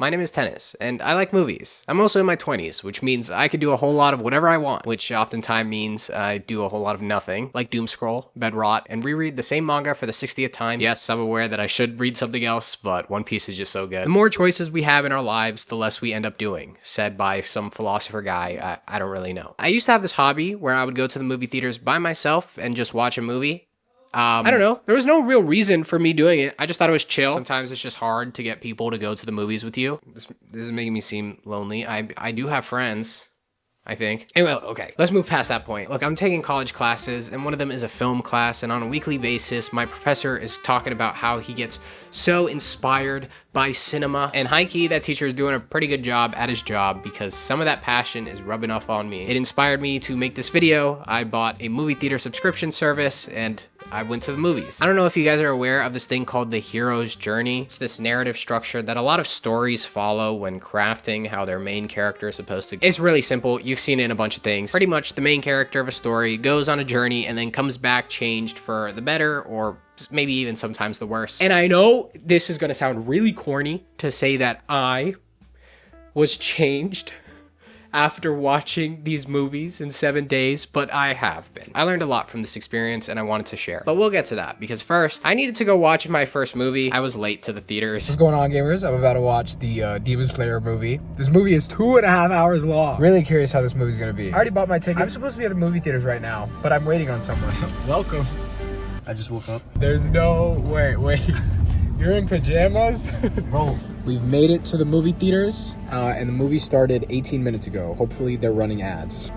My name is Tennis, and I like movies. I'm also in my 20s, which means I could do a whole lot of whatever I want, which oftentimes means I do a whole lot of nothing, like doom scroll, bed rot, and reread the same manga for the 60th time. Yes, I'm aware that I should read something else, but One Piece is just so good. The more choices we have in our lives, the less we end up doing, said by some philosopher guy, I don't really know. I used to have this hobby where I would go to the movie theaters by myself and just watch a movie. I don't know. There was no real reason for me doing it. I just thought it was chill. Sometimes it's just hard to get people to go to the movies with you. This is making me seem lonely. I do have friends, I think. Anyway, okay, let's move past that point. Look, I'm taking college classes, and one of them is a film class, and on a weekly basis, my professor is talking about how he gets so inspired by cinema, and high-key, that teacher is doing a pretty good job at his job because some of that passion is rubbing off on me. It inspired me to make this video. I bought a movie theater subscription service, and I went to the movies. I don't know if you guys are aware of this thing called the hero's journey. It's this narrative structure that a lot of stories follow when crafting how their main character is supposed to. It's really simple. You've seen it in a bunch of things. Pretty much the main character of a story goes on a journey and then comes back changed for the better, or maybe even sometimes the worse. And I know this is gonna sound really corny to say that I was changed after watching these movies in 7 days, but I have been. I learned a lot from this experience and I wanted to share. But we'll get to that because first, I needed to go watch my first movie. I was late to the theaters. What's going on, gamers? I'm about to watch the Demon Slayer movie. This movie is 2.5 hours long. Really curious how this movie's gonna be. I already bought my ticket. I'm supposed to be at the movie theaters right now, but I'm waiting on someone. Welcome. I just woke up. There's no... Wait. You're in pajamas? Bro. We've made it to the movie theaters, and the movie started 18 minutes ago. Hopefully they're running ads.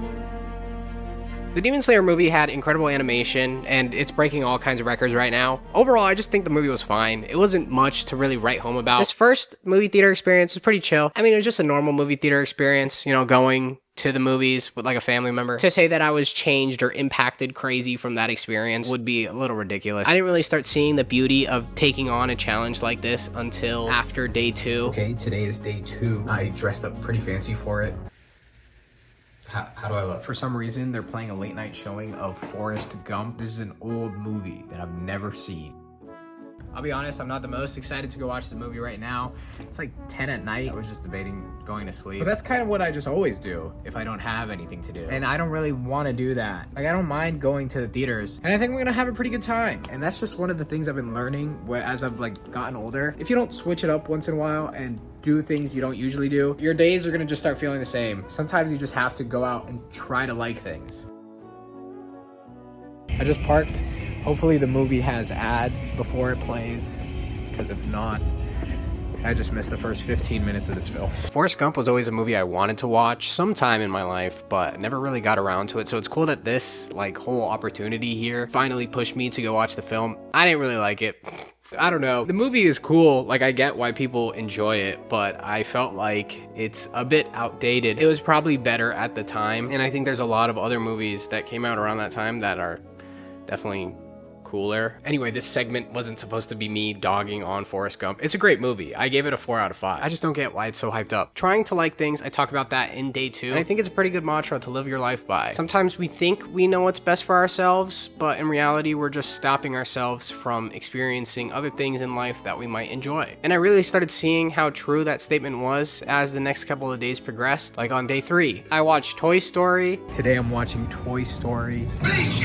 The Demon Slayer movie had incredible animation, and it's breaking all kinds of records right now. Overall, I just think the movie was fine. It wasn't much to really write home about. This first movie theater experience was pretty chill. I mean, it was just a normal movie theater experience, you know, going to the movies with like a family member. To say that I was changed or impacted crazy from that experience would be a little ridiculous. I didn't really start seeing the beauty of taking on a challenge like this until after day 2. Okay, today is day 2. I dressed up pretty fancy for it. How do I look? For some reason, they're playing a late night showing of Forrest Gump. This is an old movie that I've never seen. I'll be honest, I'm not the most excited to go watch the movie right now. It's like 10 at night. I was just debating going to sleep. But that's kind of what I just always do if I don't have anything to do. And I don't really want to do that. Like, I don't mind going to the theaters. And I think we're gonna have a pretty good time. And that's just one of the things I've been learning as I've like gotten older. If you don't switch it up once in a while and do things you don't usually do, your days are gonna just start feeling the same. Sometimes you just have to go out and try to like things. I just parked. Hopefully the movie has ads before it plays, because if not, I just missed the first 15 minutes of this film. Forrest Gump was always a movie I wanted to watch sometime in my life, but never really got around to it. So it's cool that this like whole opportunity here finally pushed me to go watch the film. I didn't really like it. I don't know. The movie is cool. Like, I get why people enjoy it, but I felt like it's a bit outdated. It was probably better at the time. And I think there's a lot of other movies that came out around that time that are definitely cooler. Anyway, this segment wasn't supposed to be me dogging on Forrest Gump. It's a great movie. I gave it a 4 out of 5. I just don't get why it's so hyped up. Trying to like things, I talk about that in day 2. And I think it's a pretty good mantra to live your life by. Sometimes we think we know what's best for ourselves, but in reality, we're just stopping ourselves from experiencing other things in life that we might enjoy. And I really started seeing how true that statement was as the next couple of days progressed. Like on day 3, I watched Toy Story. Today I'm watching Toy Story.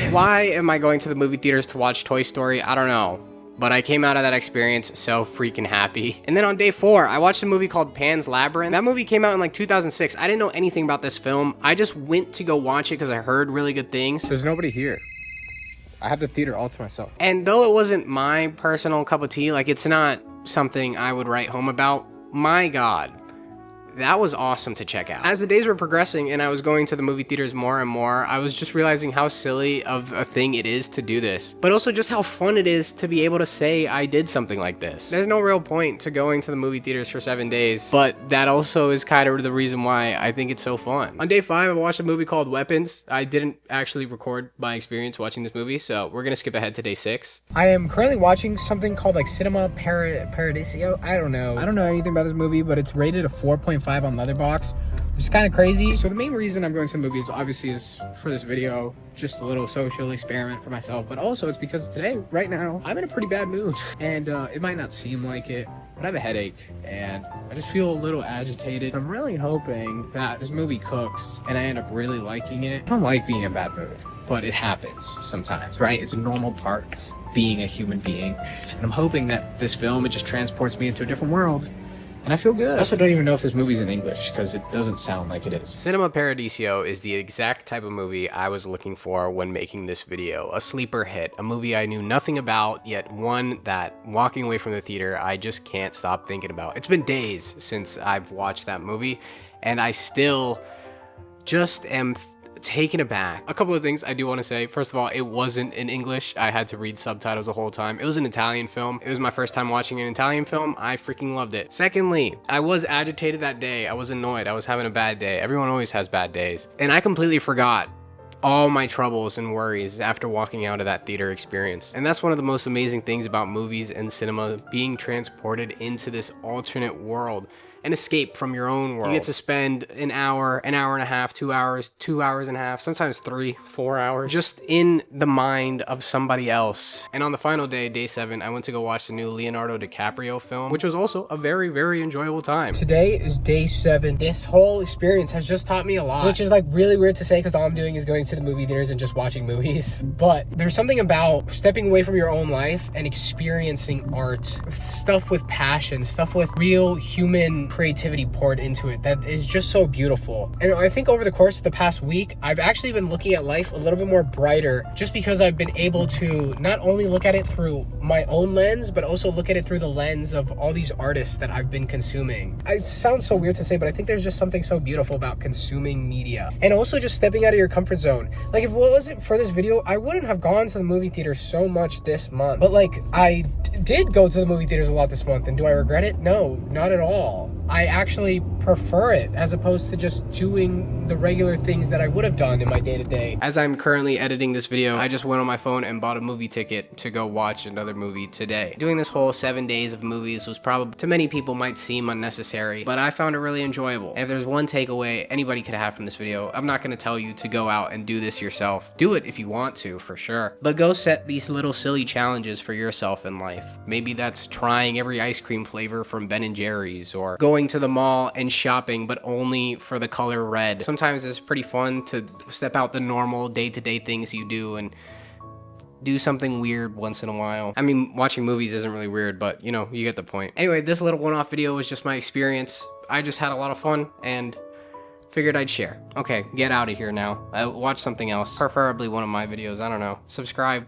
Why am I going to the movie theaters to watch Toy Story? I don't know, but I came out of that experience so freaking happy. And then on day 4, I watched a movie called Pan's Labyrinth. That movie came out in like 2006. I didn't know anything about this film. I just went to go watch it because I heard really good things. There's nobody here. I have the theater all to myself. And though it wasn't my personal cup of tea, like it's not something I would write home about, my God, that was awesome to check out. As the days were progressing and I was going to the movie theaters more and more, I was just realizing how silly of a thing it is to do this, but also just how fun it is to be able to say I did something like this. There's no real point to going to the movie theaters for 7 days, but that also is kind of the reason why I think it's so fun. On day 5, I watched a movie called Weapons. I didn't actually record my experience watching this movie, so we're gonna skip ahead to day 6. I am currently watching something called like Cinema Paradiso. I don't know anything about this movie, but it's rated a 4.5 on Letterboxd. It's kind of crazy. So the main reason I'm going to the movies obviously is for this video, just a little social experiment for myself, but also it's because today, right now, I'm in a pretty bad mood. And it might not seem like it, but I have a headache and I just feel a little agitated. I'm really hoping that this movie cooks and I end up really liking it. I don't like being in a bad mood, but it happens sometimes, right? It's a normal part of being a human being. And I'm hoping that this film, it just transports me into a different world. And I feel good. I also don't even know if this movie's in English because it doesn't sound like it is. Cinema Paradiso is the exact type of movie I was looking for when making this video. A sleeper hit, a movie I knew nothing about, yet one that, walking away from the theater, I just can't stop thinking about. It's been days since I've watched that movie, and I still just am taken aback. A couple of things I do want to say. First of all, it wasn't in English. I had to read subtitles the whole time. It was an Italian film. It was my first time watching an Italian film. I freaking loved it. Secondly, I was agitated that day. I was annoyed. I was having a bad day. Everyone always has bad days. And I completely forgot all my troubles and worries after walking out of that theater experience. And that's one of the most amazing things about movies and cinema, being transported into this alternate world. An escape from your own world. You get to spend an hour and a half, 2 hours, 2 hours and a half, sometimes 3, 4 hours, just in the mind of somebody else. And on the final day, day 7, I went to go watch the new Leonardo DiCaprio film, which was also a very, very enjoyable time. Today is day 7. This whole experience has just taught me a lot, which is like really weird to say because all I'm doing is going to the movie theaters and just watching movies. But there's something about stepping away from your own life and experiencing art, stuff with passion, stuff with real human creativity poured into it that is just so beautiful. And I think over the course of the past week, I've actually been looking at life a little bit more brighter just because I've been able to not only look at it through my own lens, but also look at it through the lens of all these artists that I've been consuming. It sounds so weird to say, but I think there's just something so beautiful about consuming media and also just stepping out of your comfort zone. Like if it wasn't for this video, I wouldn't have gone to the movie theater so much this month. But like I did go to the movie theaters a lot this month, and do I regret it? No, not at all. I actually prefer it as opposed to just doing the regular things that I would have done in my day-to-day. As I'm currently editing this video, I just went on my phone and bought a movie ticket to go watch another movie today. Doing this whole 7 days of movies was probably, to many people, might seem unnecessary, but I found it really enjoyable. And if there's one takeaway anybody could have from this video, I'm not going to tell you to go out and do this yourself. Do it if you want to, for sure. But go set these little silly challenges for yourself in life. Maybe that's trying every ice cream flavor from Ben & Jerry's, or going to the mall and shopping, but only for the color red. Sometimes it's pretty fun to step out the normal day-to-day things you do and do something weird once in a while. I mean, watching movies isn't really weird, but you know, you get the point. Anyway, this little one-off video was just my experience. I just had a lot of fun and figured I'd share. Okay, get out of here now. Watch something else, preferably one of my videos. I don't know. Subscribe.